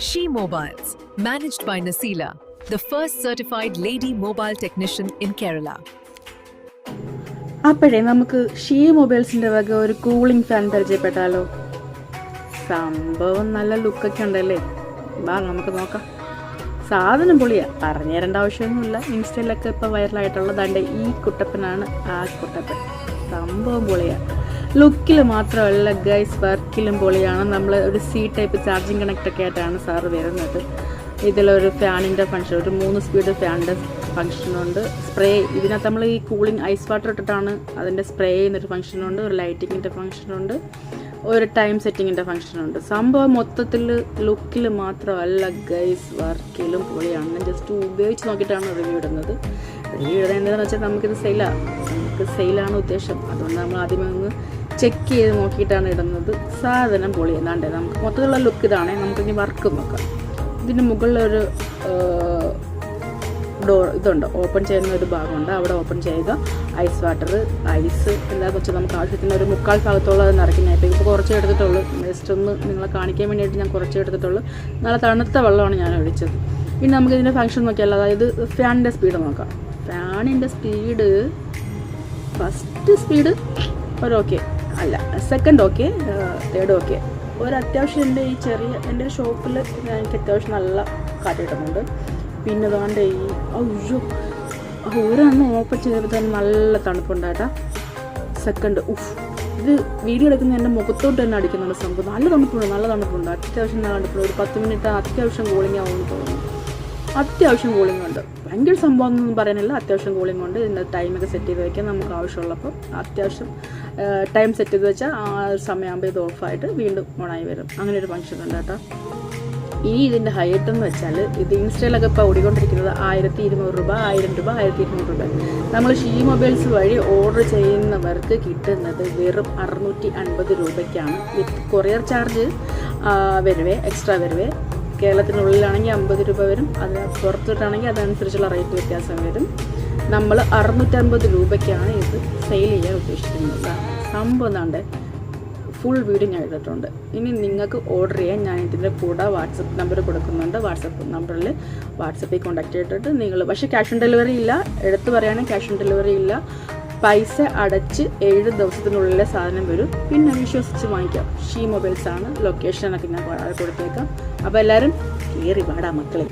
She Mobiles, managed by Nasila, the first certified lady mobile technician in Kerala. അപ്പോഴേ നമുക്ക് she മൊബൈൽസിൻ്റെ വക ഒരു cooling fan പരിചയപ്പെട്ടാലോ? സംഭവം നല്ല ലുക്കൊക്കെ ഉണ്ടല്ലേ. വാ നമുക്ക് നോക്കാം. സാധനം പൊളിയാ, പറഞ്ഞു തരേണ്ട ആവശ്യമൊന്നുമില്ല. ഇൻസ്റ്റയിലൊക്കെ ഇപ്പോൾ വൈറലായിട്ടുള്ളതാണ്ട് ഈ കുട്ടപ്പനാണ് ആ കുട്ടപ്പൻ. സംഭവം പൊളിയാ. ലുക്കിൽ മാത്രമല്ല ഗൈസ്, വർക്കിലും പൊളിയാണ്. നമ്മൾ ഒരു സി ടൈപ്പ് ചാർജിങ് കണക്റ്റൊക്കെ ആയിട്ടാണ് സാറ് വരുന്നത്. ഇതിലൊരു ഫാനിൻ്റെ ഫങ്ഷൻ, ഒരു 3 സ്പീഡ് ഫാനിൻ്റെ ഫങ്ഷനുണ്ട്. സ്പ്രേ, ഇതിനകത്ത് നമ്മൾ ഈ കൂളിംഗ് ഐസ് വാട്ടർ ഇട്ടിട്ടാണ് അതിൻ്റെ സ്പ്രേ ചെയ്യുന്നൊരു ഫങ്ഷനുണ്ട്. ഒരു ലൈറ്റിങ്ങിൻ്റെ ഫങ്ഷനുണ്ട്, ഒരു ടൈം സെറ്റിങ്ങിൻ്റെ ഫങ്ഷനുണ്ട്. സംഭവം മൊത്തത്തിൽ ലുക്കിൽ മാത്രമല്ല ഗൈസ്, വർക്കിലും പൊളിയാണ്. ഞാൻ ജസ്റ്റ് ഉപയോഗിച്ച് നോക്കിയിട്ടാണ് റിവ്യൂ ഇടുന്നത്. റിവ്യൂ ഇടുന്നത് എന്താണെന്ന് വെച്ചാൽ നമുക്ക് സെയിലാണ് ഉദ്ദേശം. അതുകൊണ്ട് നമ്മൾ ആദ്യമേ ഒന്ന് ചെക്ക് ചെയ്ത് നോക്കിയിട്ടാണ് ഇടുന്നത്. സാധനം പൊളി എന്നാണ്ടേ. നമുക്ക് മൊത്തത്തിലുള്ള ലുക്ക് ഇതാണേ. നമുക്കിനി വർക്ക് നോക്കാം. ഇതിന് മുകളിലൊരു ഇതുണ്ട്, ഓപ്പൺ ചെയ്യുന്ന ഒരു ഭാഗമുണ്ട്. അവിടെ ഓപ്പൺ ചെയ്യുക. ഐസ് വാട്ടർ, ഐസ് എന്താണെന്ന് വെച്ചാൽ നമുക്ക് ആവശ്യത്തിന് ഒരു 3/4 ഭാഗത്തോളം അത് നിറയ്ക്കും. ഞാൻ ഇപ്പോൾ കുറച്ചേ എടുത്തിട്ടുള്ളൂ. ജസ്റ്റ് ഒന്ന് നിങ്ങളെ കാണിക്കാൻ വേണ്ടിയിട്ട് ഞാൻ കുറച്ചേ എടുത്തിട്ടുള്ളൂ. നല്ല തണുത്ത വെള്ളമാണ് ഞാൻ ഒഴിച്ചത്. ഇനി നമുക്ക് ഇതിൻ്റെ ഫങ്ഷൻ നോക്കിയാൽ, അതായത് ഫാനിൻ്റെ സ്പീഡ് നോക്കാം. ഫാനിൻ്റെ സ്പീഡ്, ഫസ്റ്റ് സ്പീഡ് ഒരു ഓക്കെ അല്ല, സെക്കൻഡ് ഓക്കെ, തേർഡ് ഓക്കെ. ഒരത്യാവശ്യം എൻ്റെ ഷോപ്പിൽ എനിക്ക് അത്യാവശ്യം നല്ല കാറ്റ് കിട്ടുന്നുണ്ട്. പിന്നെ അതുകൊണ്ട് ഈ ഒരെണ്ണം ഓപ്പൺ ചെയ്തപ്പോൾ തന്നെ നല്ല തണുപ്പുണ്ടായിട്ടാ. സെക്കൻഡ് ഇത് വീഡിയോ എടുക്കുന്ന എൻ്റെ മുഖത്തോട്ട് തന്നെ അടിക്കുന്നുണ്ട്. സംഭവം നല്ല തണുപ്പുണ്ട്. അത്യാവശ്യം നല്ല തണുപ്പുണ്ട്. ഒരു 10 മിനിറ്റ് അത്യാവശ്യം കൂളിംഗ് ആവുമെന്ന് തോന്നുന്നു. അത്യാവശ്യം കൂളിംഗ് ഉണ്ട്. ഭയങ്കര സംഭവം എന്നൊന്നും പറയാനില്ല, അത്യാവശ്യം കൂളിംഗ് ഉണ്ട്. ഇതിൻ്റെ ടൈമൊക്കെ സെറ്റ് ചെയ്ത് വയ്ക്കാം നമുക്ക് ആവശ്യമുള്ളപ്പോൾ. അത്യാവശ്യം ടൈം സെറ്റ് ചെയ്ത് വെച്ചാൽ ആ ഒരു സമയമാകുമ്പോൾ ഇത് ഓഫായിട്ട് വീണ്ടും ഓണായി വരും. അങ്ങനെ ഒരു ഫങ്ഷൻ ഉണ്ട് കേട്ടോ. ഈ ഇതിൻ്റെ ഹൈറ്റ് എന്ന് വെച്ചാൽ, ഇത് ഇൻസ്റ്റയിലൊക്കെ ഇപ്പോൾ ഓടിക്കൊണ്ടിരിക്കുന്നത് 1200 രൂപ, 1000 രൂപ, 1200 രൂപ. നമ്മൾ ഷീ മൊബൈൽസ് വഴി ഓർഡർ ചെയ്യുന്നവർക്ക് കിട്ടുന്നത് വെറും 650 രൂപയ്ക്കാണ്. വിത്ത് കൊറിയർ ചാർജ് എക്സ്ട്രാ വരുവേ. കേരളത്തിനുള്ളിലാണെങ്കിൽ 50 രൂപ വരും. അതിന് പുറത്തോട്ടാണെങ്കിൽ അതനുസരിച്ചുള്ള റേറ്റ് വ്യത്യാസം വരും. നമ്മൾ 650 രൂപയ്ക്കാണ് ഇത് സെയിൽ ചെയ്യാൻ ഉദ്ദേശിക്കുന്നത്. സംഭവം എന്താണ്ട് ഫുൾ വീഡിയോ ഞാൻ ഇട്ടിട്ടുണ്ട്. ഇനി നിങ്ങൾക്ക് ഓർഡർ ചെയ്യാൻ ഞാൻ ഇതിൻ്റെ കൂടെ വാട്സപ്പ് നമ്പർ കൊടുക്കുന്നുണ്ട്. വാട്സപ്പിൽ കോൺടാക്ട് ചെയ്തിട്ട് നിങ്ങൾ, പക്ഷേ ക്യാഷ് ഓൺ ഡെലിവറി ഇല്ല. എടുത്ത് പറയുകയാണെങ്കിൽ ക്യാഷ് ഓൺ ഡെലിവറി ഇല്ല. പൈസ അടച്ച് 7 ദിവസത്തിനുള്ളിലെ സാധനം വരും. പിന്നെ വിശ്വസിച്ച് വാങ്ങിക്കാം. ഷീ മൊബൈൽസ് ആണ്. ലൊക്കേഷനൊക്കെ ഞാൻ കൊടുത്തേക്കാം. അപ്പോൾ എല്ലാവരും കയറി വാടാ മക്കളെ.